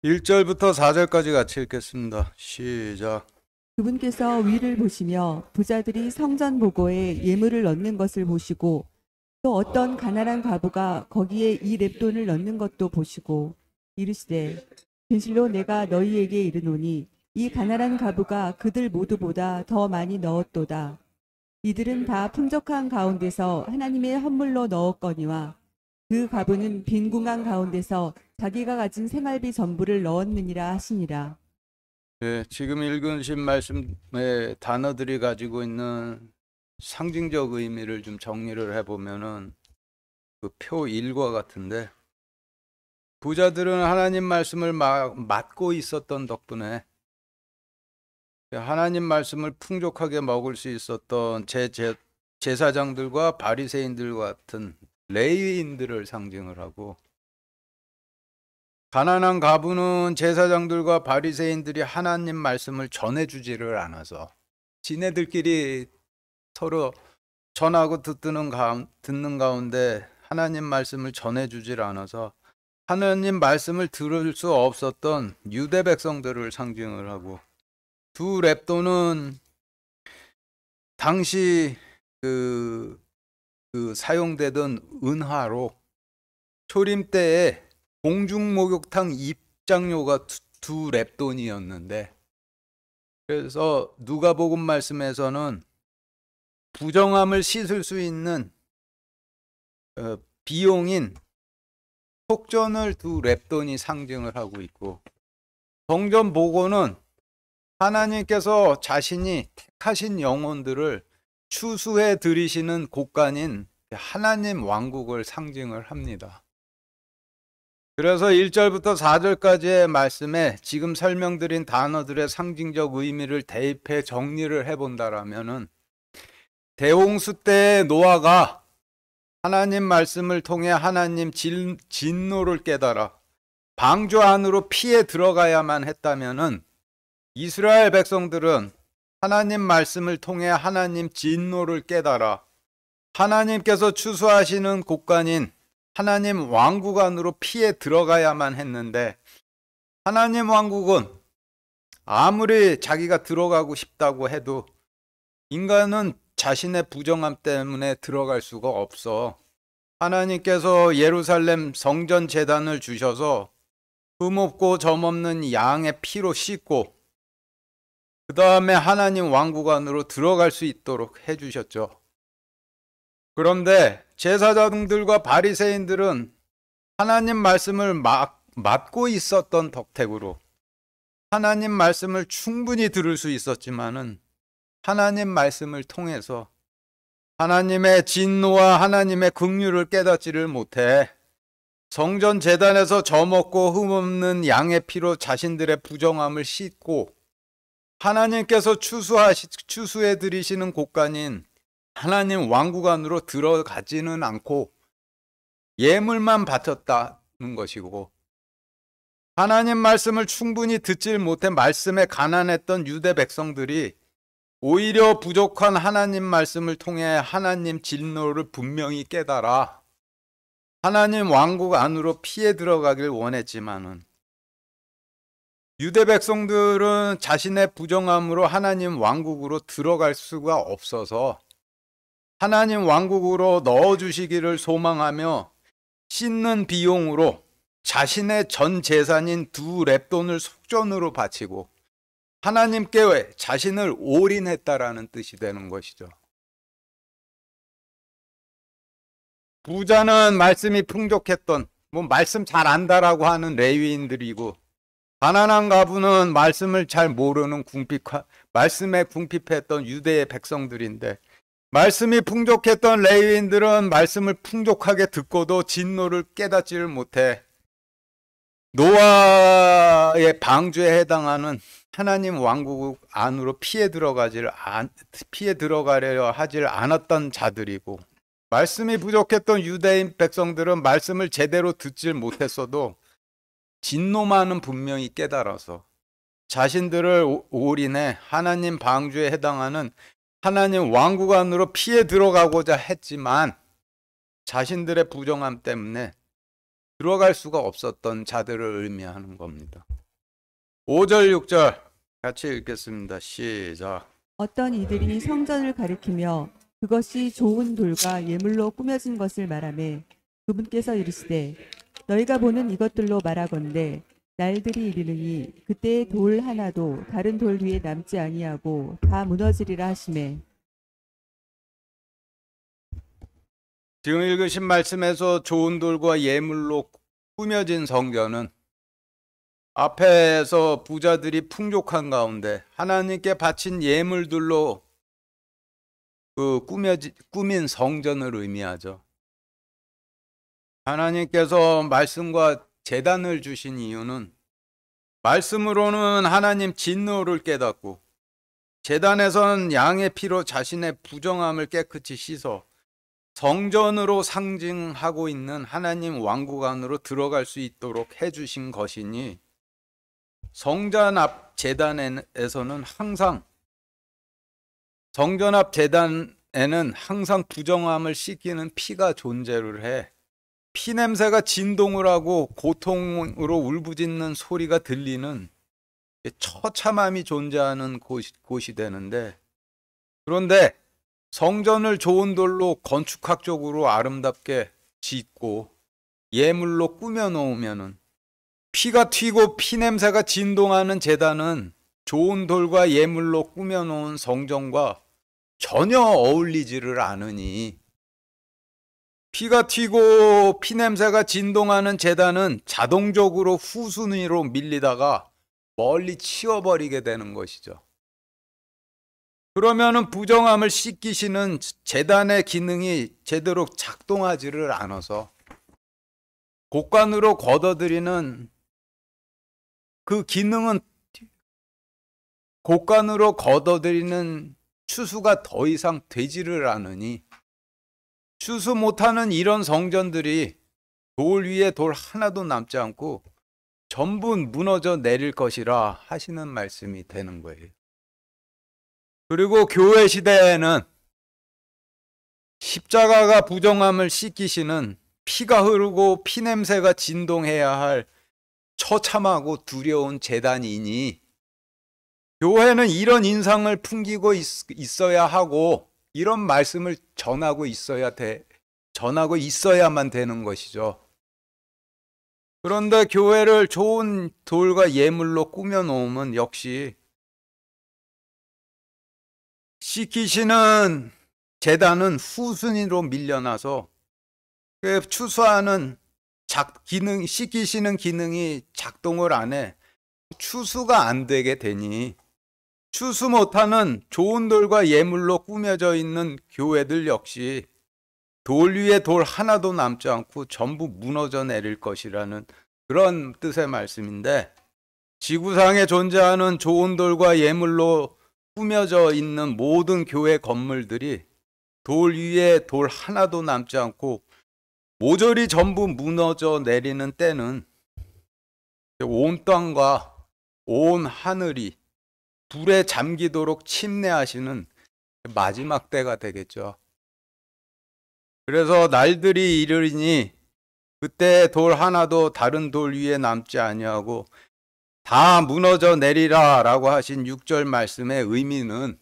1절부터 4절까지 같이 읽겠습니다. 시작. 그분께서 위를 보시며 부자들이 성전 보고에 예물을 넣는 것을 보시고 또 어떤 가난한 과부가 거기에 이 렙돈을 넣는 것도 보시고 이르시되 진실로 내가 너희에게 이르노니 이 가난한 과부가 그들 모두보다 더 많이 넣었도다. 이들은 다 풍족한 가운데서 하나님의 헌물로 넣었거니와 그 과부는 빈 궁한 가운데서 자기가 가진 생활비 전부를 넣었느니라 하시니라. 네, 지금 읽으신 말씀의 단어들이 가지고 있는 상징적 의미를 좀 정리를 해보면은 그 표 1과 같은데, 부자들은 하나님 말씀을 맡고 있었던 덕분에 하나님 말씀을 풍족하게 먹을 수 있었던 제사장들과 바리새인들 같은 레위인들을 상징을 하고, 가난한 과부는 제사장들과 바리새인들이 하나님 말씀을 전해주지를 않아서 지네들끼리 서로 전하고 듣는 가운데 하나님 말씀을 전해주질 않아서 하나님 말씀을 들을 수 없었던 유대 백성들을 상징을 하고, 두 렙돈은 당시 그 사용되던 은화로 초림 때에 공중목욕탕 입장료가 두 렙돈이었는데, 그래서 누가복음 말씀에서는 부정함을 씻을 수 있는 비용인 속전을 두 렙돈이 상징을 하고 있고, 성전 보고는 하나님께서 자신이 택하신 영혼들을 추수해 들이시는 곳간인 하나님 왕국을 상징을 합니다. 그래서 1절부터 4절까지의 말씀에 지금 설명드린 단어들의 상징적 의미를 대입해 정리를 해본다라면은, 대홍수 때 노아가 하나님 말씀을 통해 하나님 진노를 깨달아 방주 안으로 피해 들어가야만 했다면은, 이스라엘 백성들은 하나님 말씀을 통해 하나님 진노를 깨달아 하나님께서 추수하시는 곳간인 하나님 왕국 안으로 피해 들어가야만 했는데, 하나님 왕국은 아무리 자기가 들어가고 싶다고 해도 인간은 자신의 부정함 때문에 들어갈 수가 없어. 하나님께서 예루살렘 성전 제단을 주셔서 흠없고 점없는 양의 피로 씻고 그 다음에 하나님 왕국 안으로 들어갈 수 있도록 해주셨죠. 그런데 제사장들과 바리새인들은 하나님 말씀을 맡고 있었던 덕택으로 하나님 말씀을 충분히 들을 수 있었지만은, 하나님 말씀을 통해서 하나님의 진노와 하나님의 긍휼을 깨닫지를 못해 성전 제단에서 점없고 흠없는 양의 피로 자신들의 부정함을 씻고 하나님께서 추수해 드리시는 곳간인 하나님 왕국 안으로 들어가지는 않고 예물만 바쳤다는 것이고, 하나님 말씀을 충분히 듣질 못해 말씀에 가난했던 유대 백성들이 오히려 부족한 하나님 말씀을 통해 하나님 진노를 분명히 깨달아 하나님 왕국 안으로 피해 들어가길 원했지만은, 유대 백성들은 자신의 부정함으로 하나님 왕국으로 들어갈 수가 없어서 하나님 왕국으로 넣어주시기를 소망하며 씻는 비용으로 자신의 전 재산인 두 렙돈을 속전으로 바치고 하나님께 자신을 올인했다라는 뜻이 되는 것이죠. 부자는 말씀이 풍족했던, 말씀 잘 안다라고 하는 레위인들이고, 가난한 과부는 말씀을 잘 모르는 말씀에 궁핍했던 유대의 백성들인데, 말씀이 풍족했던 레위인들은 말씀을 풍족하게 듣고도 진노를 깨닫지를 못해 노아의 방주에 해당하는 하나님 왕국 안으로 피해 들어가려 하질 않았던 자들이고, 말씀이 부족했던 유대인 백성들은 말씀을 제대로 듣질 못했어도 진노만은 분명히 깨달아서 자신들을 올인해 하나님 방주에 해당하는 하나님 왕국 안으로 피해 들어가고자 했지만 자신들의 부정함 때문에 들어갈 수가 없었던 자들을 의미하는 겁니다. 5절 6절 같이 읽겠습니다. 시작. 어떤 이들이 성전을 가리키며 그것이 좋은 돌과 예물로 꾸며진 것을 말하며 그분께서 이르시되 너희가 보는 이것들로 말하건대 날들이 이르느니 그때의 돌 하나도 다른 돌 위에 남지 아니하고 다 무너지리라 하시매. 지금 읽으신 말씀에서 좋은 돌과 예물로 꾸며진 성전은 앞에서 부자들이 풍족한 가운데 하나님께 바친 예물들로 꾸민 성전을 의미하죠. 하나님께서 말씀과 제단을 주신 이유는 말씀으로는 하나님 진노를 깨닫고 제단에선 양의 피로 자신의 부정함을 깨끗이 씻어 성전으로 상징하고 있는 하나님 왕국 안으로 들어갈 수 있도록 해주신 것이니 성전 앞 제단에서는 항상 성전 앞 제단에는 항상 부정함을 씻기는 피가 존재를 해 피 냄새가 진동을 하고 고통으로 울부짖는 소리가 들리는 처참함이 존재하는 곳이 되는데 그런데 성전을 좋은 돌로 건축학적으로 아름답게 짓고 예물로 꾸며 놓으면은 피가 튀고 피 냄새가 진동하는 제단은 좋은 돌과 예물로 꾸며 놓은 성전과 전혀 어울리지를 않으니 피가 튀고 피 냄새가 진동하는 제단은 자동적으로 후순위로 밀리다가 멀리 치워버리게 되는 것이죠. 그러면은 부정함을 씻기시는 제단의 기능이 제대로 작동하지를 않아서 곡간으로 걷어들이는 그 기능은 곡간으로 걷어들이는 추수가 더 이상 되지를 않으니 추수 못하는 이런 성전들이 돌 위에 돌 하나도 남지 않고 전부 무너져 내릴 것이라 하시는 말씀이 되는 거예요. 그리고 교회 시대에는 십자가가 부정함을 씻기시는 피가 흐르고 피 냄새가 진동해야 할 처참하고 두려운 제단이니 교회는 이런 인상을 풍기고 있어야 하고 이런 말씀을 전하고 있어야만 되는 것이죠. 그런데 교회를 좋은 돌과 예물로 꾸며 놓으면 역시 씻기시는 제단은 후순위로 밀려나서 추수하는 씻기시는 기능이 작동을 안 해 추수가 안 되게 되니 추수 못하는 좋은 돌과 예물로 꾸며져 있는 교회들 역시 돌 위에 돌 하나도 남지 않고 전부 무너져 내릴 것이라는 그런 뜻의 말씀인데 지구상에 존재하는 좋은 돌과 예물로 꾸며져 있는 모든 교회 건물들이 돌 위에 돌 하나도 남지 않고 모조리 전부 무너져 내리는 때는 온 땅과 온 하늘이 불에 잠기도록 침례하시는 마지막 때가 되겠죠. 그래서 날들이 이르리니 그때 돌 하나도 다른 돌 위에 남지 아니하고 다 무너져 내리라 라고 하신 6절 말씀의 의미는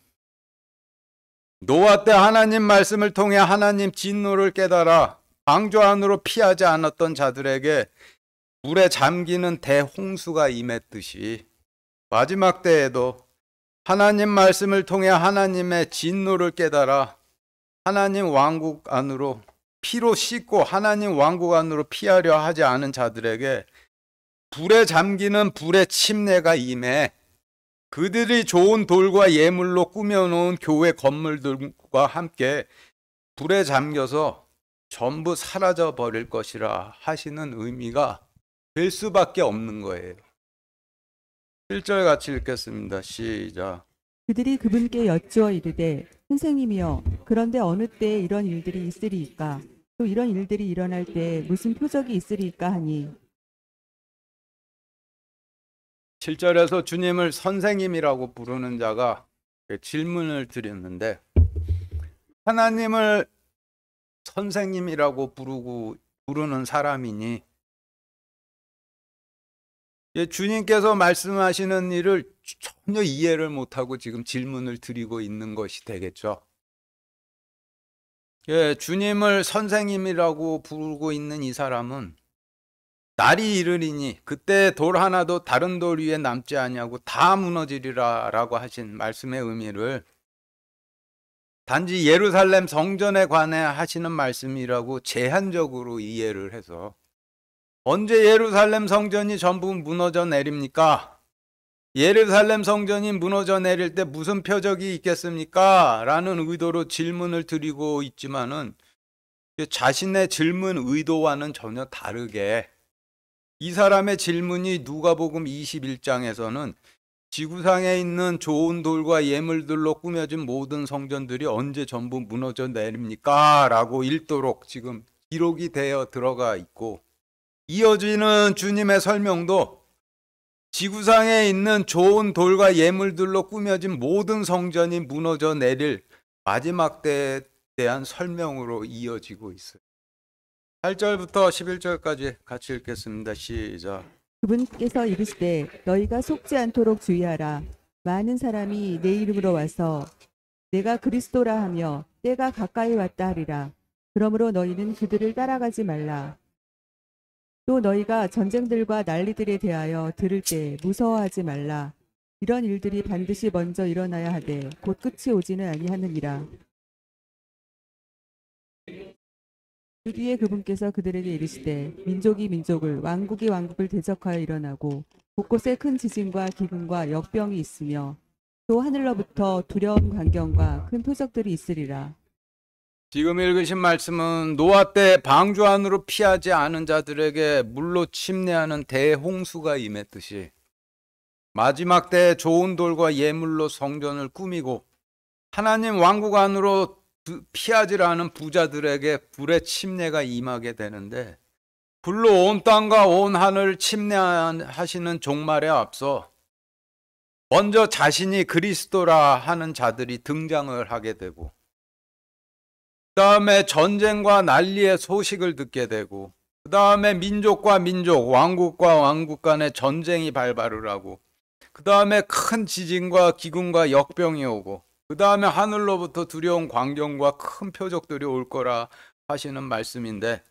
노아 때 하나님 말씀을 통해 하나님 진노를 깨달아 방주 안으로 피하지 않았던 자들에게 물에 잠기는 대홍수가 임했듯이 마지막 때에도 하나님 말씀을 통해 하나님의 진노를 깨달아 하나님 왕국 안으로 피로 씻고 하나님 왕국 안으로 피하려 하지 않은 자들에게 불에 잠기는 불의 침례가 임해 그들이 좋은 돌과 예물로 꾸며놓은 교회 건물들과 함께 불에 잠겨서 전부 사라져 버릴 것이라 하시는 의미가 될 수밖에 없는 거예요. 1절 같이 읽겠습니다. 시작. 그들이 그분께 여쭈어 이르되 선생님이여 그런데 어느 때에 이런 일들이 있으리이까 또 이런 일들이 일어날 때 무슨 표적이 있으리이까 하니 7절에서 주님을 선생님이라고 부르는 자가 질문을 드렸는데 하나님을 선생님이라고 부르는 사람이니 예, 주님께서 말씀하시는 일을 전혀 이해를 못하고 지금 질문을 드리고 있는 것이 되겠죠. 예, 주님을 선생님이라고 부르고 있는 이 사람은 날이 이르리니 그때 돌 하나도 다른 돌 위에 남지 아니하고 다 무너지리라 라고 하신 말씀의 의미를 단지 예루살렘 성전에 관해 하시는 말씀이라고 제한적으로 이해를 해서 언제 예루살렘 성전이 전부 무너져 내립니까? 예루살렘 성전이 무너져 내릴 때 무슨 표적이 있겠습니까? 라는 의도로 질문을 드리고 있지만은 자신의 질문 의도와는 전혀 다르게 이 사람의 질문이 누가복음 21장에서는 지구상에 있는 좋은 돌과 예물들로 꾸며진 모든 성전들이 언제 전부 무너져 내립니까? 라고 읽도록 지금 기록이 되어 들어가 있고, 이어지는 주님의 설명도 지구상에 있는 좋은 돌과 예물들로 꾸며진 모든 성전이 무너져 내릴 마지막 때에 대한 설명으로 이어지고 있어요. 8절부터 11절까지 같이 읽겠습니다. 시작. 그분께서 이르시되 너희가 속지 않도록 주의하라. 많은 사람이 내 이름으로 와서 내가 그리스도라 하며 때가 가까이 왔다 하리라. 그러므로 너희는 그들을 따라가지 말라. 또 너희가 전쟁들과 난리들에 대하여 들을 때 무서워하지 말라. 이런 일들이 반드시 먼저 일어나야 하되 곧 끝이 오지는 아니하느니라. 그 뒤에 그분께서 그들에게 이르시되 민족이 민족을 왕국이 왕국을 대적하여 일어나고 곳곳에 큰 지진과 기근과 역병이 있으며 또 하늘로부터 두려운 광경과 큰 표적들이 있으리라. 지금 읽으신 말씀은 노아 때 방주 안으로 피하지 않은 자들에게 물로 침례하는 대홍수가 임했듯이 마지막 때 좋은 돌과 예물로 성전을 꾸미고 하나님 왕국 안으로 피하지 않은 부자들에게 불의 침례가 임하게 되는데, 불로 온 땅과 온 하늘을 침례하시는 종말에 앞서 먼저 자신이 그리스도라 하는 자들이 등장을 하게 되고, 그 다음에 전쟁과 난리의 소식을 듣게 되고, 그 다음에 민족과 민족, 왕국과 왕국 간의 전쟁이 발발을 하고, 그 다음에 큰 지진과 기근과 역병이 오고, 그 다음에 하늘로부터 두려운 광경과 큰 표적들이 올 거라 하시는 말씀인데,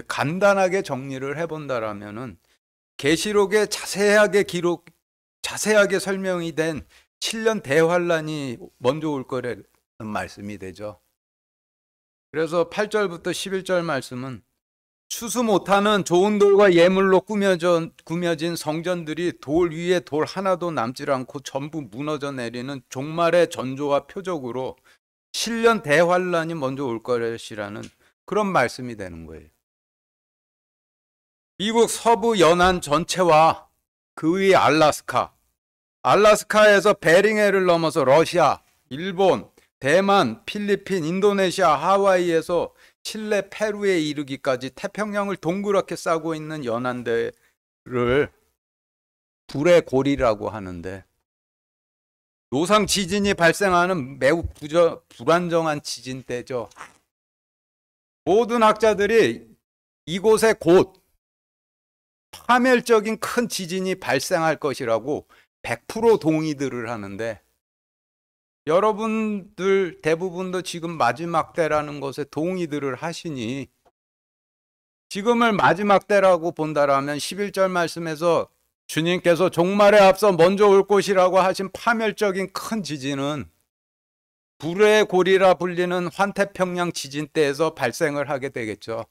간단하게 정리를 해본다라면은 계시록에 자세하게 설명이 된 7년 대환란이 먼저 올 거라는 말씀이 되죠. 그래서 8절부터 11절 말씀은 추수 못하는 좋은 돌과 예물로 꾸며진 성전들이 돌 위에 돌 하나도 남질 않고 전부 무너져 내리는 종말의 전조와 표적으로 7년 대환란이 먼저 올 것이라는 그런 말씀이 되는 거예요. 미국 서부 연안 전체와 그 위 알라스카에서 베링해를 넘어서 러시아, 일본, 대만, 필리핀, 인도네시아, 하와이에서 칠레, 페루에 이르기까지 태평양을 동그랗게 싸고 있는 연안대를 불의 고리라고 하는데, 노상 지진이 발생하는 매우 불안정한 지진대죠. 모든 학자들이 이곳에 곧 파멸적인 큰 지진이 발생할 것이라고 100% 동의들을 하는데, 여러분들 대부분도 지금 마지막 때라는 것에 동의들을 하시니 지금을 마지막 때라고 본다라면 11절 말씀에서 주님께서 종말에 앞서 먼저 올 것이라고 하신 파멸적인 큰 지진은 불의 고리라 불리는 환태평양 지진 때에서 발생을 하게 되겠죠.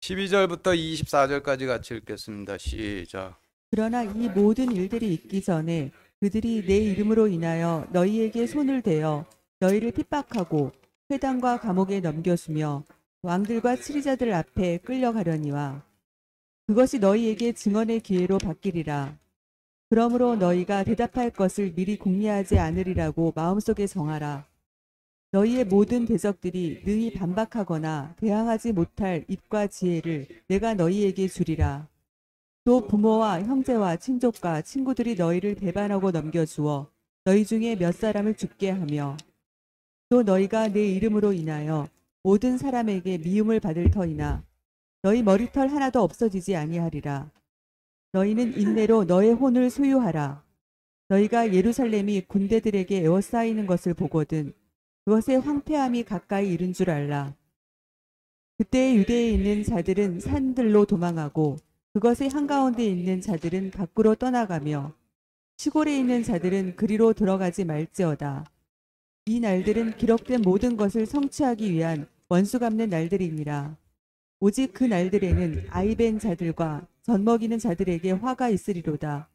12절부터 24절까지 같이 읽겠습니다. 시작. 그러나 이 모든 일들이 있기 전에 그들이 내 이름으로 인하여 너희에게 손을 대어 너희를 핍박하고 회당과 감옥에 넘겨주며 왕들과 치리자들 앞에 끌려가려니와 그것이 너희에게 증언의 기회로 바뀌리라. 그러므로 너희가 대답할 것을 미리 공개하지 않으리라고 마음속에 정하라. 너희의 모든 대적들이 능히 반박하거나 대항하지 못할 입과 지혜를 내가 너희에게 주리라. 또 부모와 형제와 친족과 친구들이 너희를 배반하고 넘겨주어 너희 중에 몇 사람을 죽게 하며 또 너희가 내 이름으로 인하여 모든 사람에게 미움을 받을 터이나 너희 머리털 하나도 없어지지 아니하리라. 너희는 인내로 너의 혼을 소유하라. 너희가 예루살렘이 군대들에게 에워싸이는 것을 보거든 그것의 황폐함이 가까이 이른 줄 알라. 그때 유대에 있는 자들은 산들로 도망하고 그것의 한가운데 있는 자들은 밖으로 떠나가며 시골에 있는 자들은 그리로 들어가지 말지어다. 이 날들은 기록된 모든 것을 성취하기 위한 원수 갚는 날들이니라. 오직 그 날들에는 아이벤 자들과 젖먹이는 자들에게 화가 있으리로다.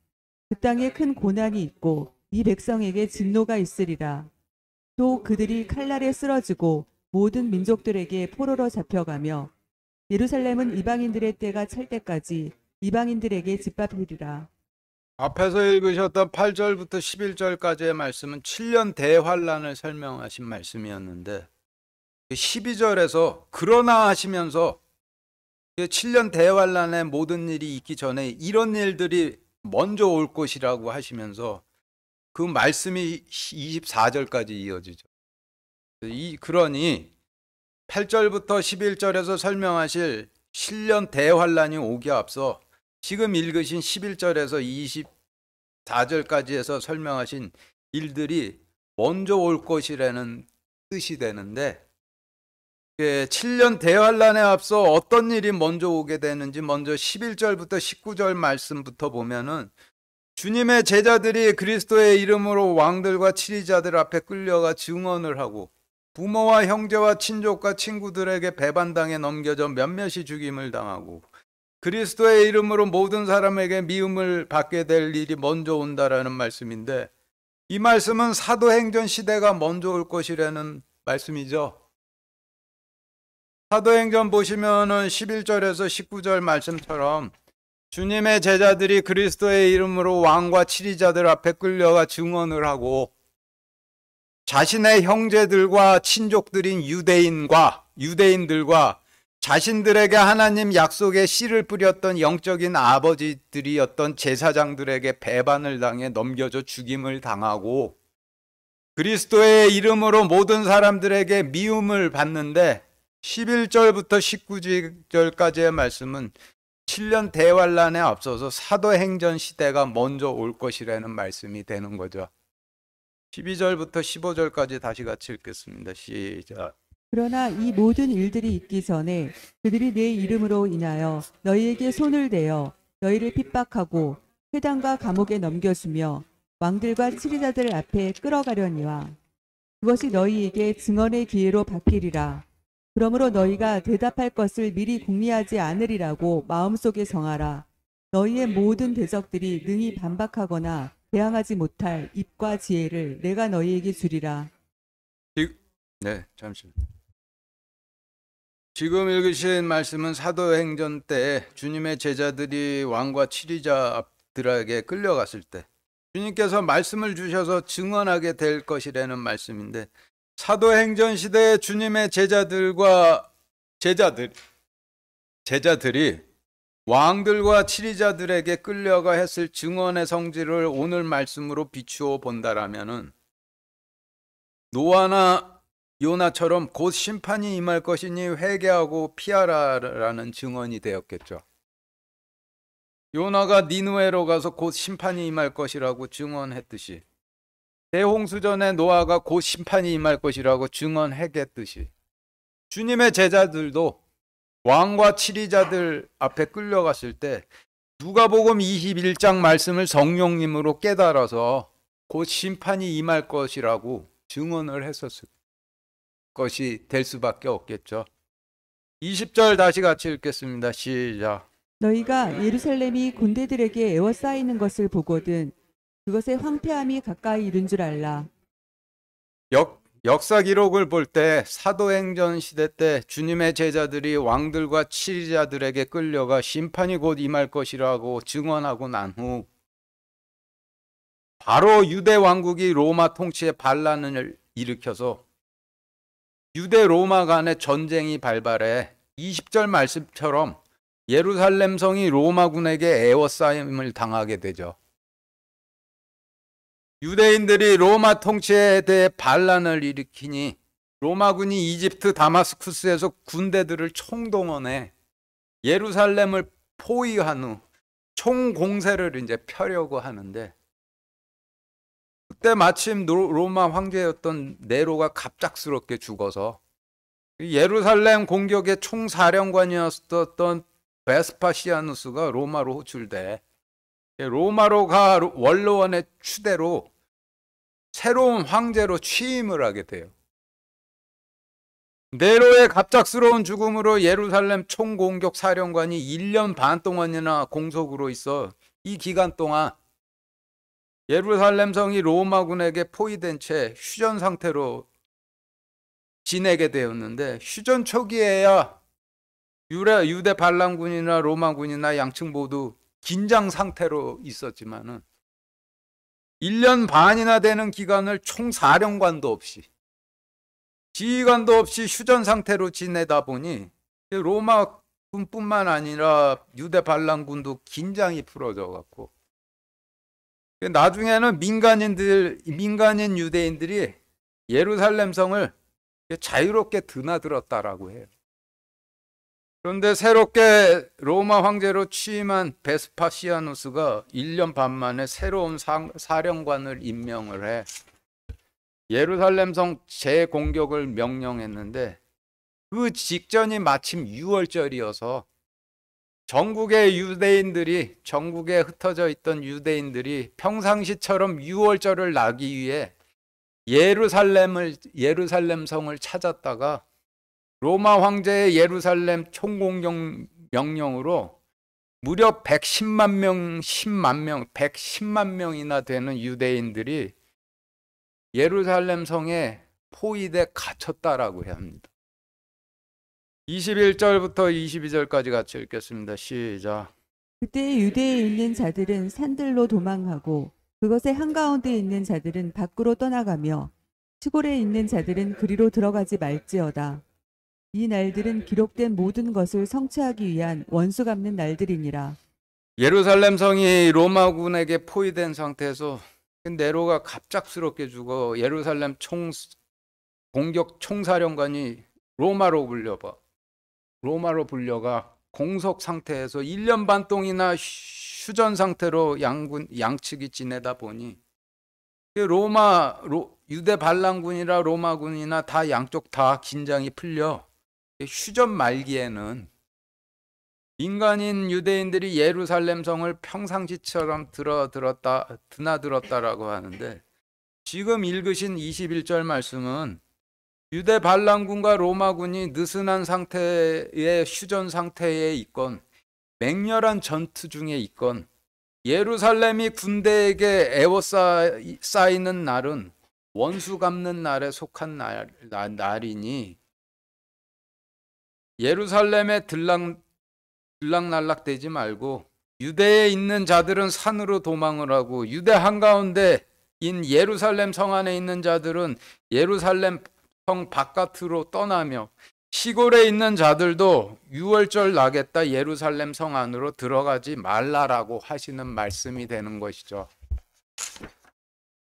그 땅에 큰 고난이 있고 이 백성에게 진노가 있으리라. 또 그들이 칼날에 쓰러지고 모든 민족들에게 포로로 잡혀가며 예루살렘은 이방인들의 때가 찰 때까지 이방인들에게 짓밟히리라. 앞에서 읽으셨던 8절부터 11절까지의 말씀은 7년 대환란을 설명하신 말씀이었는데 12절에서 그러나 하시면서 7년 대환란의 모든 일이 있기 전에 이런 일들이 먼저 올 것이라고 하시면서 그 말씀이 24절까지 이어지죠. 그러니 8절부터 11절에서 설명하실 7년 대환란이 오기 앞서 지금 읽으신 11절에서 24절까지에서 설명하신 일들이 먼저 올 것이라는 뜻이 되는데 7년 대환란에 앞서 어떤 일이 먼저 오게 되는지 먼저 11절부터 19절 말씀부터 보면은 주님의 제자들이 그리스도의 이름으로 왕들과 치리자들 앞에 끌려가 증언을 하고 부모와 형제와 친족과 친구들에게 배반당해 넘겨져 몇몇이 죽임을 당하고 그리스도의 이름으로 모든 사람에게 미움을 받게 될 일이 먼저 온다라는 말씀인데 이 말씀은 사도행전 시대가 먼저 올 것이라는 말씀이죠. 사도행전 보시면은 11절에서 19절 말씀처럼 주님의 제자들이 그리스도의 이름으로 왕과 치리자들 앞에 끌려가 증언을 하고 자신의 형제들과 친족들인 유대인들과 자신들에게 하나님 약속의 씨를 뿌렸던 영적인 아버지들이었던 제사장들에게 배반을 당해 넘겨져 죽임을 당하고 그리스도의 이름으로 모든 사람들에게 미움을 받는데 11절부터 19절까지의 말씀은 7년 대환란에 앞서서 사도행전 시대가 먼저 올 것이라는 말씀이 되는 거죠. 12절부터 15절까지 다시 같이 읽겠습니다. 시작. 그러나 이 모든 일들이 있기 전에 그들이 내 이름으로 인하여 너희에게 손을 대어 너희를 핍박하고 회당과 감옥에 넘겨주며 왕들과 치리자들 앞에 끌어가려니와 그것이 너희에게 증언의 기회로 바뀌리라. 그러므로 너희가 대답할 것을 미리 궁리하지 않으리라고 마음속에 정하라. 너희의 모든 대적들이 능히 반박하거나 대항하지 못할 입과 지혜를 내가 너희에게 주리라. 네, 잠시만요. 지금 읽으신 말씀은 사도행전 때 주님의 제자들이 왕과 치리자들에게 끌려갔을 때 주님께서 말씀을 주셔서 증언하게 될 것이라는 말씀인데 사도행전 시대에 주님의 제자들이 왕들과 치리자들에게 끌려가 했을 증언의 성질을 오늘 말씀으로 비추어 본다라면은 노아나 요나처럼 곧 심판이 임할 것이니 회개하고 피하라라는 증언이 되었겠죠. 요나가 니느웨로 가서 곧 심판이 임할 것이라고 증언했듯이 대홍수전에 노아가 곧 심판이 임할 것이라고 증언했듯이 주님의 제자들도 왕과 치리자들 앞에 끌려갔을 때 누가복음 21장 말씀을 성령님으로 깨달아서 곧 심판이 임할 것이라고 증언을 했었을 것이 될 수밖에 없겠죠. 20절 다시 같이 읽겠습니다. 시작. 너희가 예루살렘이 군대들에게 에워싸이는 것을 보거든 그것의 황폐함이 가까이 이른 줄 알라. 역사 기록을 볼 때 사도행전 시대 때 주님의 제자들이 왕들과 치리자들에게 끌려가 심판이 곧 임할 것이라고 증언하고 난 후 바로 유대 왕국이 로마 통치에 반란을 일으켜서 유대 로마 간의 전쟁이 발발해 20절 말씀처럼 예루살렘 성이 로마군에게 에워싸임을 당하게 되죠. 유대인들이 로마 통치에 대해 반란을 일으키니 로마군이 이집트 다마스쿠스에서 군대들을 총동원해 예루살렘을 포위한 후 총공세를 이제 펴려고 하는데, 그때 마침 로마 황제였던 네로가 갑작스럽게 죽어서 예루살렘 공격의 총사령관이었던 베스파시아누스가 로마로 호출돼 로마로가 원로원의 추대로 새로운 황제로 취임을 하게 돼요. 네로의 갑작스러운 죽음으로 예루살렘 총공격 사령관이 1년 반 동안이나 공석으로 있어 이 기간 동안 예루살렘 성이 로마군에게 포위된 채 휴전 상태로 지내게 되었는데, 휴전 초기에야 유대 반란군이나 로마군이나 양측 모두 긴장 상태로 있었지만은 1년 반이나 되는 기간을 총사령관도 없이 지휘관도 없이 휴전 상태로 지내다 보니 로마군뿐만 아니라 유대 반란군도 긴장이 풀어져 갖고 나중에는 민간인 유대인들이 예루살렘 성을 자유롭게 드나들었다라고 해요. 그런데 새롭게 로마 황제로 취임한 베스파시아누스가 1년 반 만에 새로운 사령관을 임명을 해 예루살렘 성 재공격을 명령했는데, 그 직전이 마침 6월절이어서 전국에 흩어져 있던 유대인들이 평상시처럼 6월절을 나기 위해 예루살렘 성을 찾았다가 로마 황제의 예루살렘 총공격 명령으로 무려 110만 명이나 되는 유대인들이 예루살렘 성에 포위돼 갇혔다라고 해야 합니다. 21절부터 22절까지 같이 읽겠습니다. 시작. 그때 유대에 있는 자들은 산들로 도망하고 그것의 한가운데 있는 자들은 밖으로 떠나가며 시골에 있는 자들은 그리로 들어가지 말지어다. 이 날들은 기록된 모든 것을 성취하기 위한 원수 갚는 날들이니라. 예루살렘 성이 로마군에게 포위된 상태에서 네로가 갑작스럽게 죽어 예루살렘 공격 총사령관이 로마로 불려가 공석 상태에서 1년 반 동이나 휴전 상태로 양측이 지내다 보니 유대 반란군이나 로마군이나 다 양쪽 다 긴장이 풀려 휴전 말기에는 민간인 유대인들이 예루살렘 성을 평상시처럼 드나들었다라고 하는데, 지금 읽으신 21절 말씀은 유대 반란군과 로마군이 느슨한 상태의 휴전 상태에 있건 맹렬한 전투 중에 있건 예루살렘이 군대에게 에워싸이는 날은 원수 갚는 날에 속한 날이니 예루살렘에 들락날락되지 말고 유대에 있는 자들은 산으로 도망을 하고 유대 한가운데인 예루살렘 성 안에 있는 자들은 예루살렘 성 바깥으로 떠나며 시골에 있는 자들도 유월절 나겠다 예루살렘 성 안으로 들어가지 말라라고 하시는 말씀이 되는 것이죠.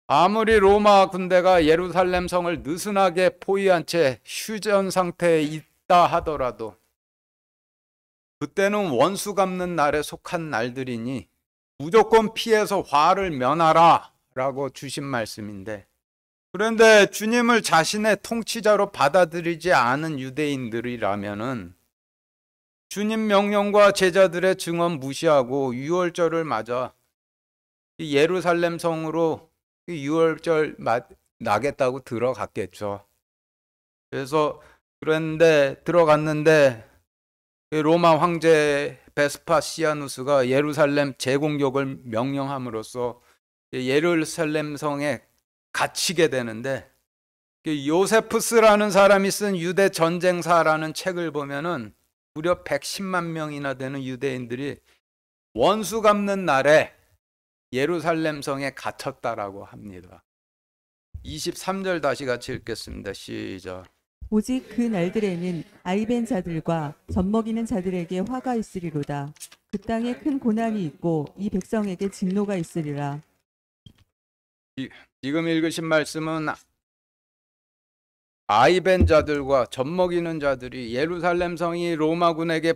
아무리 로마 군대가 예루살렘 성을 느슨하게 포위한 채 휴전 상태에 있다 하더라도 그때는 원수 갚는 날에 속한 날들이니 무조건 피해서 화를 면하라 라고 주신 말씀인데, 그런데 주님을 자신의 통치자로 받아들이지 않은 유대인들이라면은 주님 명령과 제자들의 증언 무시하고 유월절을 맞아 예루살렘 성으로 유월절 나겠다고 들어갔겠죠. 그런데 들어갔는데 로마 황제 베스파시아누스가 예루살렘 재공격을 명령함으로써 예루살렘 성에 갇히게 되는데, 요세푸스라는 사람이 쓴 유대 전쟁사라는 책을 보면은 무려 110만 명이나 되는 유대인들이 원수 갚는 날에 예루살렘 성에 갇혔다라고 합니다. 23절 다시 같이 읽겠습니다. 시작. 오직 그 날들에는 아이벤 자들과 젖먹이는 자들에게 화가 있으리로다. 그 땅에 큰 고난이 있고 이 백성에게 진노가 있으리라. 지금 읽으신 말씀은 아이벤 자들과 젖먹이는 자들이 예루살렘 성이 로마군에게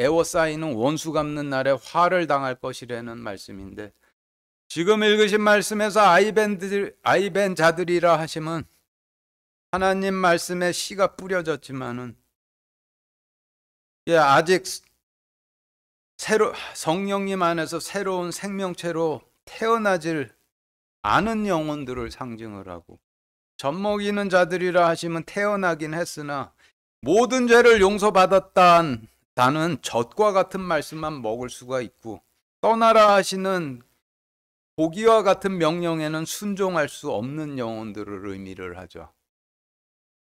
에워싸이는 원수 갚는 날에 화를 당할 것이라는 말씀인데, 지금 읽으신 말씀에서 아이벤 자들이라 하시면 하나님 말씀에 씨가 뿌려졌지만은 아직 성령님 안에서 새로운 생명체로 태어나질 않은 영혼들을 상징을 하고, 젖먹이는 자들이라 하시면 태어나긴 했으나 모든 죄를 용서받았다는 젖과 같은 말씀만 먹을 수가 있고, 떠나라 하시는 고기와 같은 명령에는 순종할 수 없는 영혼들을 의미를 하죠.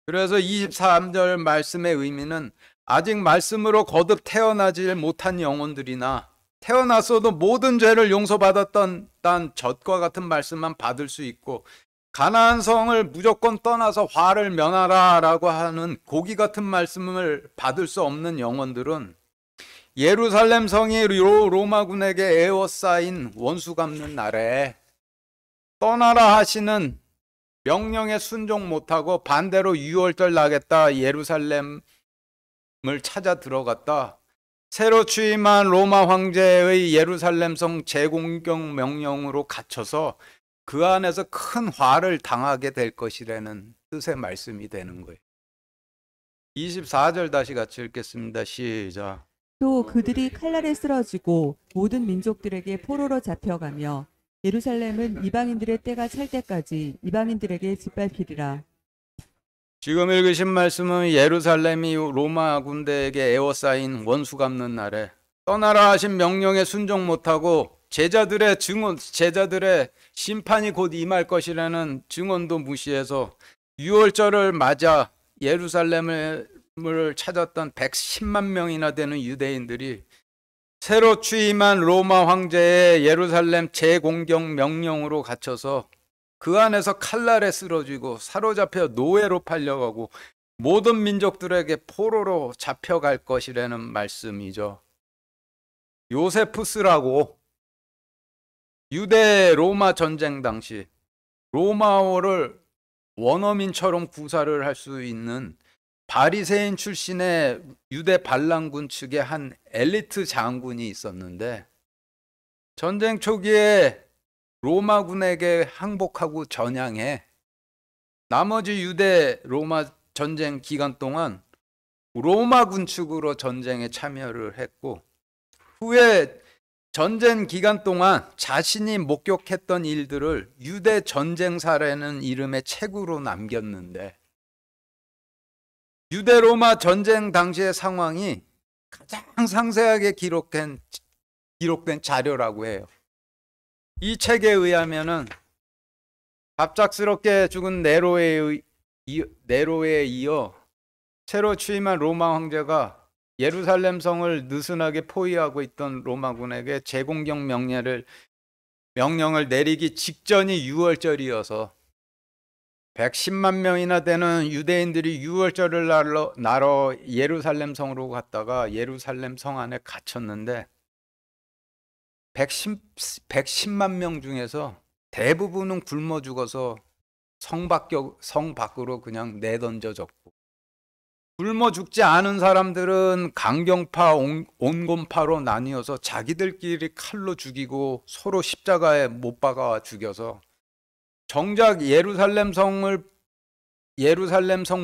그래서 23절 말씀의 의미는 아직 말씀으로 거듭 태어나지 못한 영혼들이나 태어났어도 모든 죄를 용서받았던 젖과 같은 말씀만 받을 수 있고, 가나안 성을 무조건 떠나서 화를 면하라 라고 하는 고기 같은 말씀을 받을 수 없는 영혼들은 예루살렘 성이 로마군에게 에워싸인 원수 갚는 날에 떠나라 하시는 명령에 순종 못하고 반대로 유월절 나겠다 예루살렘을 찾아 들어갔다 새로 취임한 로마 황제의 예루살렘 성 재공경 명령으로 갇혀서 그 안에서 큰 화를 당하게 될 것이라는 뜻의 말씀이 되는 거예요. 24절 다시 같이 읽겠습니다. 시작. 또 그들이 칼날에 쓰러지고 모든 민족들에게 포로로 잡혀가며 예루살렘은 이방인들의 때가 찰 때까지 이방인들에게 짓밟히리라. 지금 읽으신 말씀은 예루살렘이 로마 군대에게 에워싸인 원수 갚는 날에 떠나라 하신 명령에 순종 못하고 제자들의 심판이 곧 임할 것이라는 증언도 무시해서 유월절을 맞아 예루살렘을 찾았던 110만 명이나 되는 유대인들이 새로 취임한 로마 황제의 예루살렘 재공격 명령으로 갇혀서 그 안에서 칼날에 쓰러지고 사로잡혀 노예로 팔려가고 모든 민족들에게 포로로 잡혀갈 것이라는 말씀이죠. 요세푸스라고 유대 로마 전쟁 당시 로마어를 원어민처럼 구사를 할 수 있는 바리새인 출신의 유대 반란군 측의 한 엘리트 장군이 있었는데, 전쟁 초기에 로마군에게 항복하고 전향해 나머지 유대 로마 전쟁 기간 동안 로마군 측으로 전쟁에 참여를 했고, 후에 전쟁 기간 동안 자신이 목격했던 일들을 유대 전쟁사라는 이름의 책으로 남겼는데, 유대 로마 전쟁 당시의 상황이 가장 상세하게 기록된 자료라고 해요. 이 책에 의하면은 갑작스럽게 죽은 네로에 이어 새로 취임한 로마 황제가 예루살렘 성을 느슨하게 포위하고 있던 로마군에게 재공격 명령을 내리기 직전이 유월절이어서 110만 명이나 되는 유대인들이 유월절을 나러 예루살렘 성으로 갔다가 예루살렘 성 안에 갇혔는데, 110만 명 중에서 대부분은 굶어 죽어서 성 밖으로 그냥 내던져졌고, 굶어 죽지 않은 사람들은 강경파, 온건파로 나뉘어서 자기들끼리 칼로 죽이고 서로 십자가에 못 박아 죽여서 정작 예루살렘 성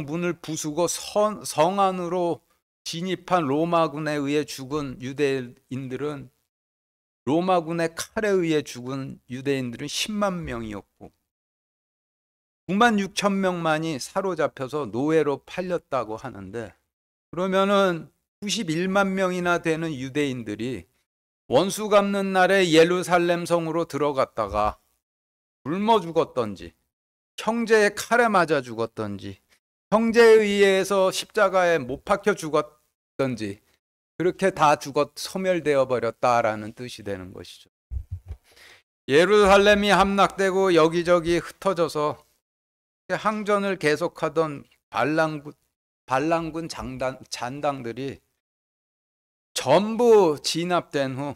문을 부수고 성 안으로 진입한 로마군에 의해 죽은 유대인들은, 로마군의 칼에 의해 죽은 유대인들은 10만 명이었고 9만 6천 명만이 사로잡혀서 노예로 팔렸다고 하는데, 그러면은 91만 명이나 되는 유대인들이 원수 갚는 날에 예루살렘 성으로 들어갔다가 굶어 죽었던지, 형제의 칼에 맞아 죽었던지, 형제에 의해서 십자가에 못 박혀 죽었던지, 그렇게 다 소멸되어 버렸다라는 뜻이 되는 것이죠. 예루살렘이 함락되고 여기저기 흩어져서 항전을 계속하던 반란군 잔당들이 전부 진압된 후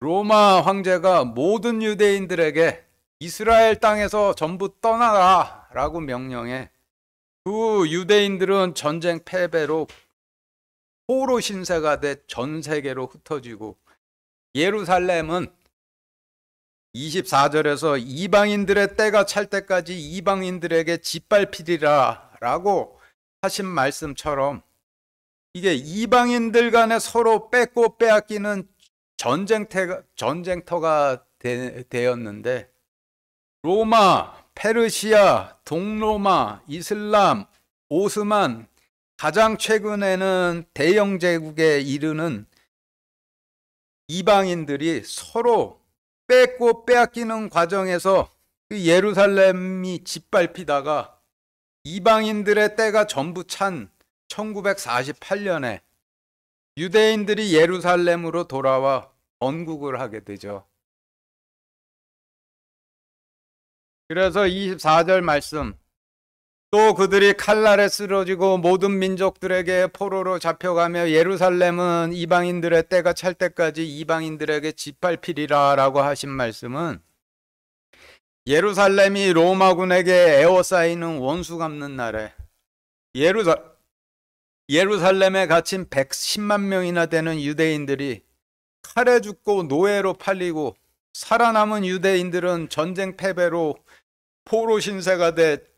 로마 황제가 모든 유대인들에게 이스라엘 땅에서 전부 떠나라 라고 명령해 그 유대인들은 전쟁 패배로 포로 신세가 돼 전 세계로 흩어지고, 예루살렘은 24절에서 이방인들의 때가 찰 때까지 이방인들에게 짓밟히리라 라고 하신 말씀처럼, 이게 이방인들 간에 서로 뺏고 빼앗기는 전쟁터가 되었는데, 로마, 페르시아, 동로마, 이슬람, 오스만, 가장 최근에는 대영 제국에 이르는 이방인들이 서로 뺏고 빼앗기는 과정에서 그 예루살렘이 짓밟히다가 이방인들의 때가 전부 찬 1948년에 유대인들이 예루살렘으로 돌아와 건국을 하게 되죠. 그래서 24절 말씀, 또 그들이 칼날에 쓰러지고 모든 민족들에게 포로로 잡혀가며 예루살렘은 이방인들의 때가 찰 때까지 이방인들에게 짓밟히리라 라고 하신 말씀은, 예루살렘이 로마군에게 에워싸이는 원수 갚는 날에 예루살렘에 갇힌 110만 명이나 되는 유대인들이 칼에 죽고 노예로 팔리고, 살아남은 유대인들은 전쟁 패배로 포로 신세가 돼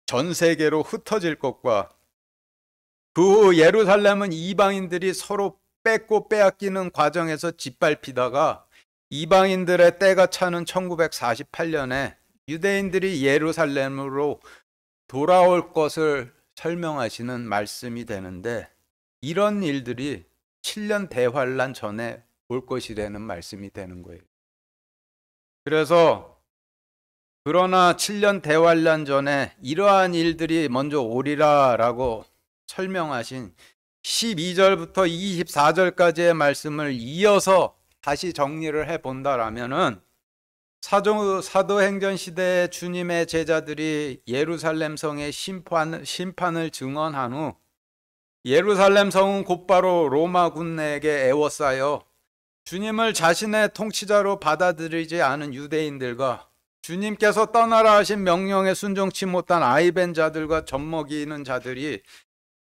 전 세계로 흩어질 것과, 그 후 예루살렘은 이방인들이 서로 뺏고 빼앗기는 과정에서 짓밟히다가 이방인들의 때가 차는 1948년에 유대인들이 예루살렘으로 돌아올 것을 설명하시는 말씀이 되는데, 이런 일들이 7년 대환란 전에 올 것이라는 말씀이 되는 거예요. 그래서 그러나 7년 대환란 전에 이러한 일들이 먼저 오리라 라고 설명하신 12절부터 24절까지의 말씀을 이어서 다시 정리를 해본다라면은, 사도행전 시대에 주님의 제자들이 예루살렘 성의 심판을 증언한 후 예루살렘 성은 곧바로 로마군에게 에워싸여 주님을 자신의 통치자로 받아들이지 않은 유대인들과 주님께서 떠나라 하신 명령에 순종치 못한 아이벤 자들과 젖먹이는 자들이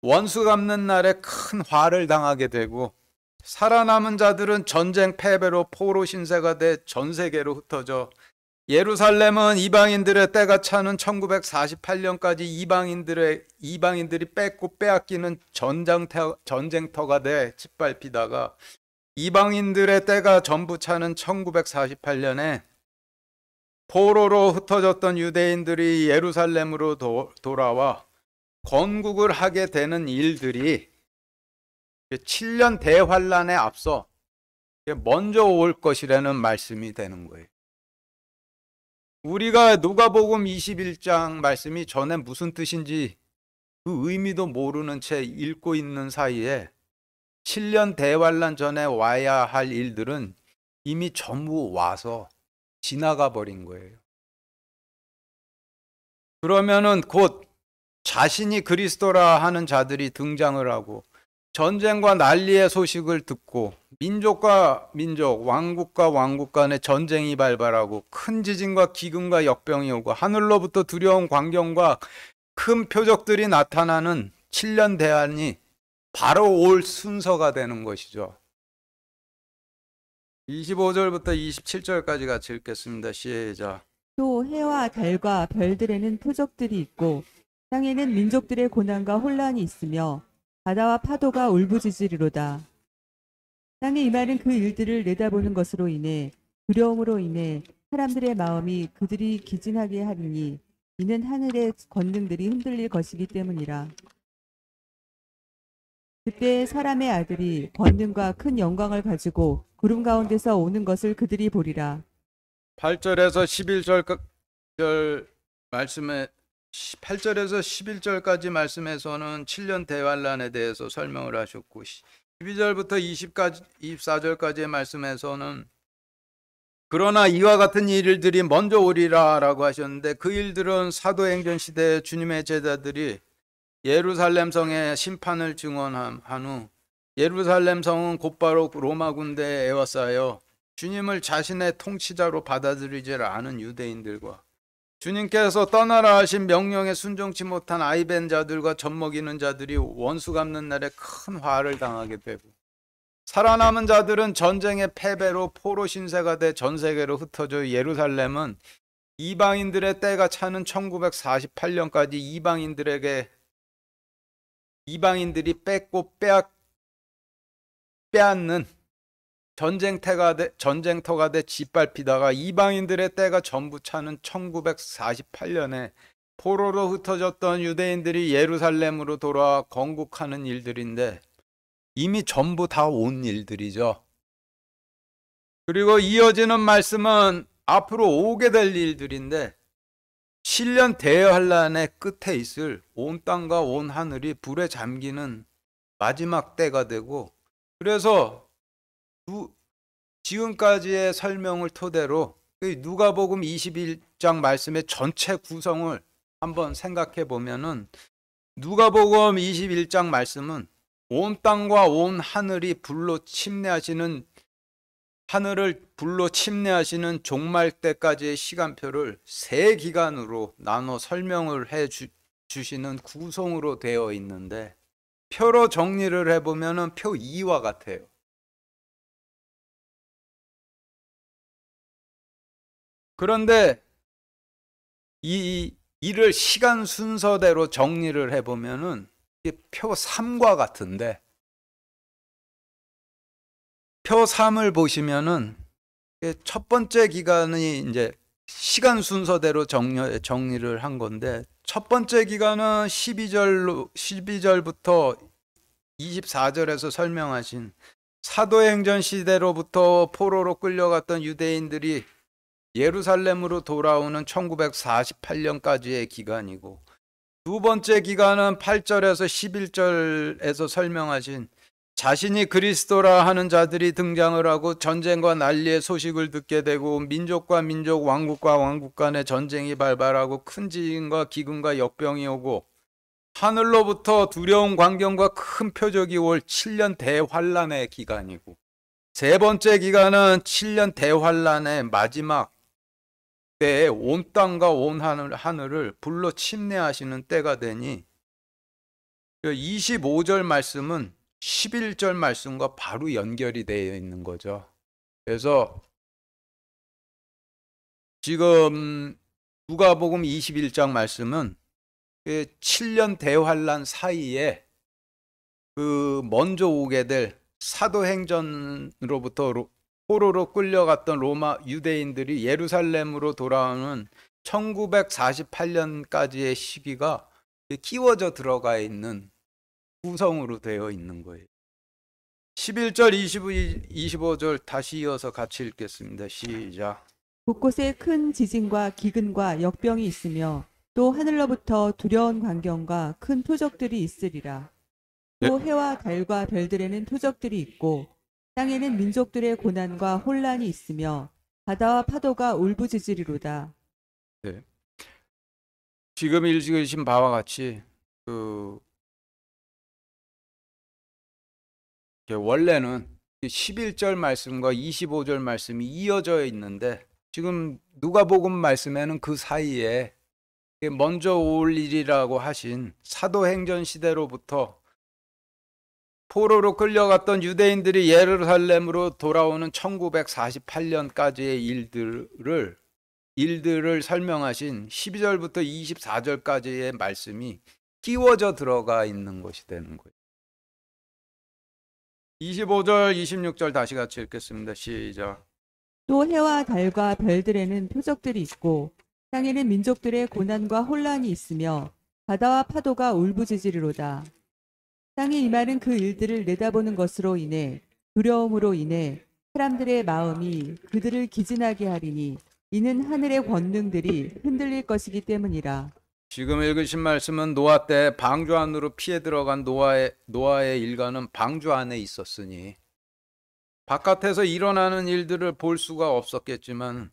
원수 갚는 날에 큰 화를 당하게 되고, 살아남은 자들은 전쟁 패배로 포로 신세가 돼 전 세계로 흩어져 예루살렘은 이방인들의 때가 차는 1948년까지 이방인들이 뺏고 빼앗기는 전쟁터가 돼 짓밟히다가 이방인들의 때가 전부 차는 1948년에 포로로 흩어졌던 유대인들이 예루살렘으로 돌아와 건국을 하게 되는 일들이 7년 대환란에 앞서 먼저 올 것이라는 말씀이 되는 거예요. 우리가 누가복음 21장 말씀이 전에 무슨 뜻인지 그 의미도 모르는 채 읽고 있는 사이에 7년 대환란 전에 와야 할 일들은 이미 전부 와서 지나가 버린 거예요. 그러면은 곧 자신이 그리스도라 하는 자들이 등장을 하고 전쟁과 난리의 소식을 듣고 민족과 민족, 왕국과 왕국 간의 전쟁이 발발하고 큰 지진과 기근과 역병이 오고 하늘로부터 두려운 광경과 큰 표적들이 나타나는 7년 대환이 바로 올 순서가 되는 것이죠. 25절부터 27절까지 같이 읽겠습니다. 시작. 또 해와 달과 별들에는 표적들이 있고 땅에는 민족들의 고난과 혼란이 있으며 바다와 파도가 울부짖으리로다. 땅에 임하는 그 일들을 내다보는 것으로 인해 두려움으로 인해 사람들의 마음이 그들이 기진하게 하리니 이는 하늘의 권능들이 흔들릴 것이기 때문이라. 그때 사람의 아들이 권능과 큰 영광을 가지고 구름 가운데서 오는 것을 그들이 보리라. 8절에서 11절 말씀에 8절에서 11절까지 말씀에서는 7년 대환란에 대해서 설명을 하셨고 12절부터 24절까지의 말씀에서는 그러나 이와 같은 일들이 먼저 오리라 라고 하셨는데, 그 일들은 사도행전 시대에 주님의 제자들이 예루살렘 성의 심판을 증언한 후 예루살렘 성은 곧바로 로마 군대에 에워싸여 주님을 자신의 통치자로 받아들이지 않은 유대인들과 주님께서 떠나라 하신 명령에 순종치 못한 아이벤 자들과 젖먹이는 자들이 원수 갚는 날에 큰 화를 당하게 되고, 살아남은 자들은 전쟁의 패배로 포로 신세가 돼 전 세계로 흩어져 예루살렘은 이방인들의 때가 차는 1948년까지 이방인들이 뺏고 빼앗는 전쟁터가 돼 짓밟히다가 이방인들의 때가 전부 차는 1948년에 포로로 흩어졌던 유대인들이 예루살렘으로 돌아와 건국하는 일들인데, 이미 전부 다 온 일들이죠. 그리고 이어지는 말씀은 앞으로 오게 될 일들인데, 7년 대환란의 끝에 있을 온 땅과 온 하늘이 불에 잠기는 마지막 때가 되고, 그래서 지금까지의 설명을 토대로 누가복음 21장 말씀의 전체 구성을 한번 생각해 보면은, 누가복음 21장 말씀은 온 땅과 온 하늘을 불로 침례하시는 종말 때까지의 시간표를 세 기간으로 나눠 설명을 해 주시는 구성으로 되어 있는데, 표로 정리를 해보면 표 2와 같아요. 그런데 이를 시간 순서대로 정리를 해보면은 표 3과 같은데, 표 3을 보시면은 첫 번째 기간이 이제 시간 순서대로 정리를 한 건데, 첫 번째 기간은 12절부터 24절에서 설명하신 사도행전 시대로부터 포로로 끌려갔던 유대인들이 예루살렘으로 돌아오는 1948년까지의 기간이고, 두 번째 기간은 8절에서 11절에서 설명하신 자신이 그리스도라 하는 자들이 등장을 하고 전쟁과 난리의 소식을 듣게 되고, 민족과 민족, 왕국과 왕국 간의 전쟁이 발발하고 큰 지진과 기근과 역병이 오고 하늘로부터 두려운 광경과 큰 표적이 올 7년 대환란의 기간이고, 세 번째 기간은 7년 대환란의 마지막 때에 온 땅과 온 하늘을 불로 침례하시는 때가 되니, 25절 말씀은 11절 말씀과 바로 연결이 되어 있는 거죠. 그래서 지금 누가복음 21장 말씀은 7년 대환란 사이에 먼저 오게 될 사도행전으로부터 포로로 끌려갔던 로마 유대인들이 예루살렘으로 돌아오는 1948년까지의 시기가 끼워져 들어가 있는 구성으로 되어 있는 거예요. 11절, 25절 다시 이어서 같이 읽겠습니다. 시작. 곳곳에 큰 지진과 기근과 역병이 있으며 또 하늘로부터 두려운 광경과 큰 표적들이 있으리라. 또 해와 달과 별들에는 표적들이 있고 땅에는 민족들의 고난과 혼란이 있으며 바다와 파도가 울부짖으리로다. 네. 지금 읽으신 바와 같이 원래는 11절 말씀과 25절 말씀이 이어져 있는데, 지금 누가복음 말씀에는 그 사이에 먼저 올 일이라고 하신 사도행전 시대로부터 포로로 끌려갔던 유대인들이 예루살렘으로 돌아오는 1948년까지의 일들을 설명하신 12절부터 24절까지의 말씀이 끼워져 들어가 있는 것이 되는 거예요. 25절, 26절 다시 같이 읽겠습니다. 시작. 또 해와 달과 별들에는 표적들이 있고 땅에는 민족들의 고난과 혼란이 있으며 바다와 파도가 울부짖으리로다. 땅에 임하는 그 일들을 내다보는 것으로 인해 두려움으로 인해 사람들의 마음이 그들을 기진하게 하리니 이는 하늘의 권능들이 흔들릴 것이기 때문이라. 지금 읽으신 말씀은 노아 때 방주 안으로 피해 들어간 노아의 일가는 방주 안에 있었으니 바깥에서 일어나는 일들을 볼 수가 없었겠지만,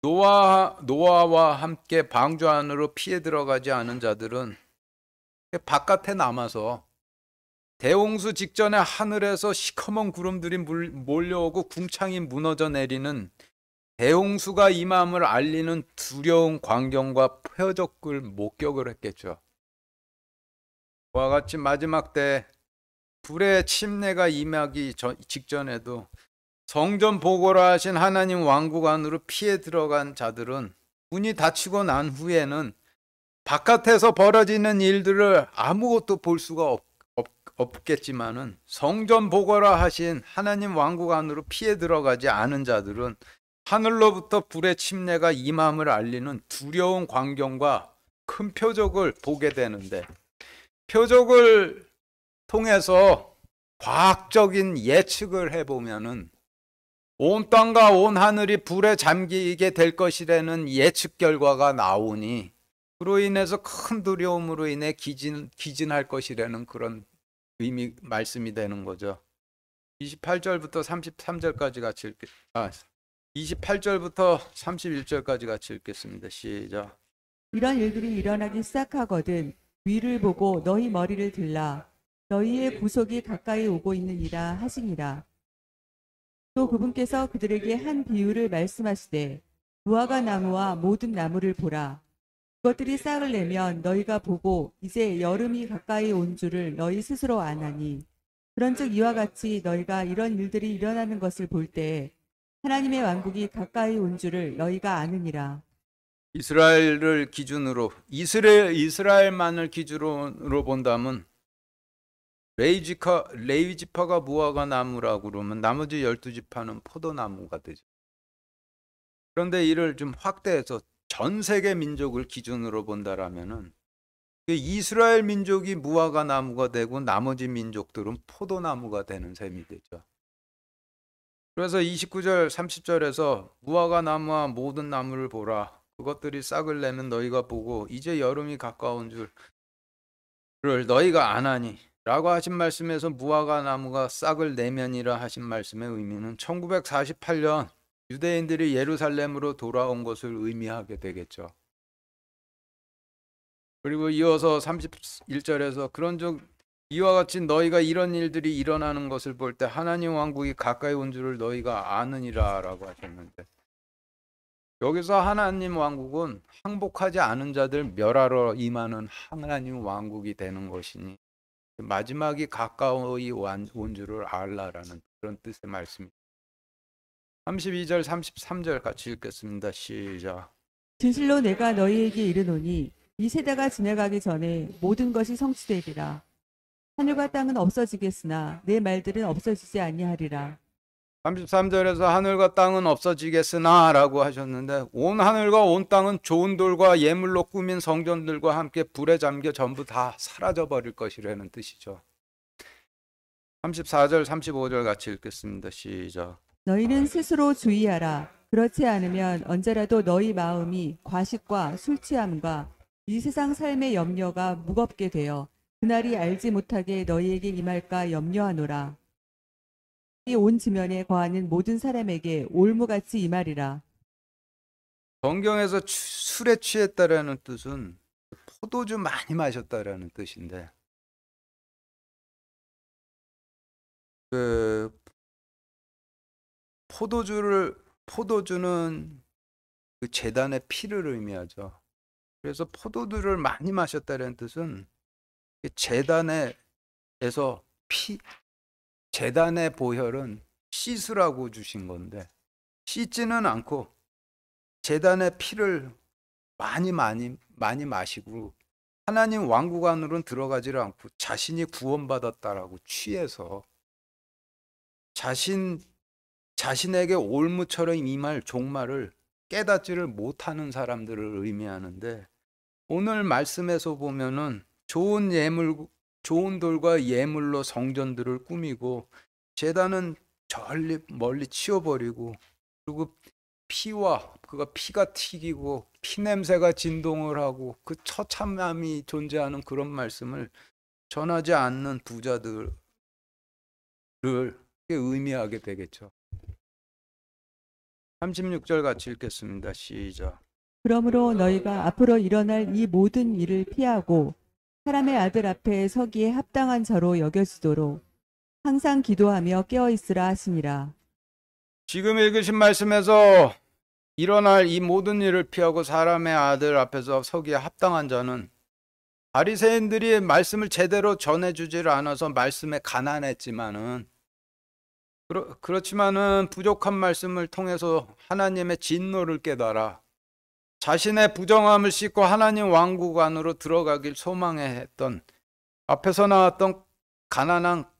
노아와 함께 방주 안으로 피해 들어가지 않은 자들은 바깥에 남아서 대홍수 직전에 하늘에서 시커먼 구름들이 몰려오고 궁창이 무너져 내리는 대홍수가 임함을 알리는 두려운 광경과 표적을 목격을 했겠죠. 그와 같이 마지막 때 불의 침례가 임하기 직전에도 성전 보고라 하신 하나님 왕국 안으로 피해 들어간 자들은 문이 닫히고 난 후에는 바깥에서 벌어지는 일들을 아무것도 볼 수가 없겠지만은 성전 보고라 하신 하나님 왕국 안으로 피해 들어가지 않은 자들은 하늘로부터 불의 침례가 임함을 알리는 두려운 광경과 큰 표적을 보게 되는데, 표적을 통해서 과학적인 예측을 해보면은 온 땅과 온 하늘이 불에 잠기게 될 것이라는 예측 결과가 나오니, 그로 인해서 큰 두려움으로 인해 기진할 것이라는 그런 말씀이 되는 거죠. 28절부터 33절까지 같이 28절부터 31절까지 같이 읽겠습니다. 시작. 이런 일들이 일어나기 시작하거든 위를 보고 너희 머리를 들라. 너희의 구속이 가까이 오고 있느니라 하시니라. 또 그분께서 그들에게 한 비유를 말씀하시되 무화과 나무와 모든 나무를 보라. 그것들이 싹을 내면 너희가 보고 이제 여름이 가까이 온 줄을 너희 스스로 아나니, 그런즉 이와 같이 너희가 이런 일들이 일어나는 것을 볼 때 하나님의 왕국이 가까이 온 줄을 너희가 아느니라. 이스라엘을 기준으로, 이스라엘만을 기준으로 본다면 레위 지파가 무화과 나무라고 그러면 나머지 12지파는 포도나무가 되죠. 그런데 이를 좀 확대해서 전 세계 민족을 기준으로 본다라면은 이스라엘 민족이 무화과 나무가 되고 나머지 민족들은 포도나무가 되는 셈이 되죠. 그래서 29절 30절에서 무화과 나무와 모든 나무를 보라. 그것들이 싹을 내면 너희가 보고 이제 여름이 가까운 줄을 너희가 아나니 라고 하신 말씀에서 무화과 나무가 싹을 내면이라 하신 말씀의 의미는 1948년 유대인들이 예루살렘으로 돌아온 것을 의미하게 되겠죠. 그리고 이어서 31절에서 그런즉 이와 같이 너희가 이런 일들이 일어나는 것을 볼 때 하나님 왕국이 가까이 온 줄을 너희가 아느니라 라고 하셨는데, 여기서 하나님 왕국은 항복하지 않은 자들 멸하러 임하는 하나님 왕국이 되는 것이니 마지막이 가까이 온 줄을 알라라는 그런 뜻의 말씀입니다. 32절 33절 같이 읽겠습니다. 시작. 진실로 내가 너희에게 이르노니 이 세대가 지나가기 전에 모든 것이 성취되리라. 하늘과 땅은 없어지겠으나 내 말들은 없어지지 아니하리라. 33절에서 하늘과 땅은 없어지겠으나 라고 하셨는데, 온 하늘과 온 땅은 좋은 돌과 예물로 꾸민 성전들과 함께 불에 잠겨 전부 다 사라져 버릴 것이라는 뜻이죠. 34절 35절 같이 읽겠습니다. 시작. 너희는 스스로 주의하라. 그렇지 않으면 언제라도 너희 마음이 과식과 술 취함과 이 세상 삶의 염려가 무겁게 되어 그날이 알지 못하게 너희에게 임할까 염려하노라. 이 온 지면에 거하는 모든 사람에게 올무같이 임하리라. 성경에서 술에 취했다라는 뜻은 포도주 많이 마셨다라는 뜻인데, 포도주는 그 제단의 피를 의미하죠. 그래서 포도주를 많이 마셨다는 뜻은 제단에서 제단의 보혈은 씻으라고 주신 건데, 씻지는 않고 제단의 피를 많이 마시고 하나님 왕국 안으로는 들어가지를 않고 자신이 구원받았다라고 취해서 자신에게 올무처럼 임할 종말을 깨닫지를 못하는 사람들을 의미하는데, 오늘 말씀에서 보면은 좋은 돌과 예물로 성전들을 꾸미고 제단은 멀리 치워버리고, 그리고 피가 튀기고 피냄새가 진동을 하고 그 처참함이 존재하는 그런 말씀을 전하지 않는 부자들을 의미하게 되겠죠. 36절 같이 읽겠습니다. 시작. 그러므로 너희가 앞으로 일어날 이 모든 일을 피하고 사람의 아들 앞에 서기에 합당한 자로 여겨지도록 항상 기도하며 깨어있으라 하시니라. 지금 읽으신 말씀에서 일어날 이 모든 일을 피하고 사람의 아들 앞에서 서기에 합당한 자는 바리새인들이 말씀을 제대로 전해주질 않아서 말씀에 가난했지만은 그렇지만은 부족한 말씀을 통해서 하나님의 진노를 깨달아 자신의 부정함을 씻고 하나님 왕국 안으로 들어가길 소망해 했던 앞에서 나왔던 가난한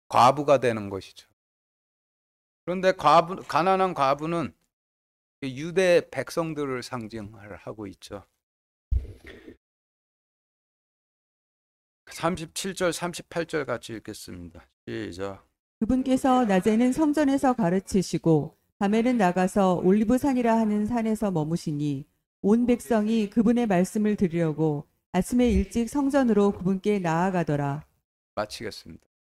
과부가 되는 것이죠. 그런데 가난한 과부는 유대 백성들을 상징하고 있죠. 37절 38절 같이 읽겠습니다. 시작. 그분께서 낮에는 성전에서 가르치시고 밤에는 나가서 올리브산이라 하는 산에서 머무시니 온 백성이 그분의 말씀을 들으려고 아침에 일찍 성전으로 그분께 나아가더라. 마치겠습니다.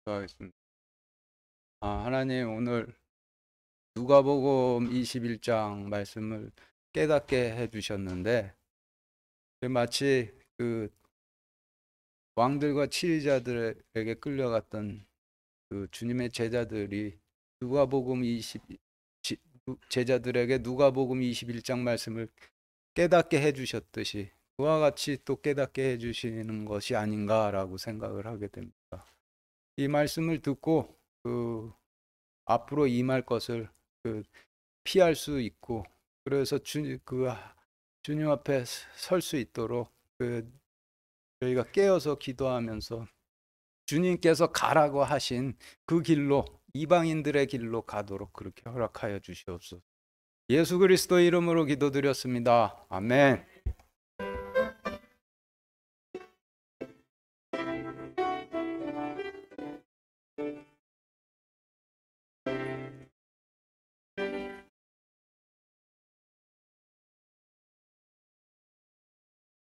하겠습니다. 하나님 오늘 누가복음 21장 말씀을 깨닫게 해주셨는데 마치 그 왕들과 치리자들에게 끌려갔던 그 주님의 제자들이 제자들에게 누가복음 21장 말씀을 깨닫게 해주셨듯이 그와 같이 또 깨닫게 해주시는 것이 아닌가라고 생각을 하게 됩니다. 이 말씀을 듣고 앞으로 임할 것을 피할 수 있고 그래서 주님 앞에 설 수 있도록 저희가 깨어서 기도하면서 주님께서 가라고 하신 그 길로 이방인들의 길로 가도록 그렇게 허락하여 주시옵소서. 예수 그리스도 이름으로 기도드렸습니다. 아멘.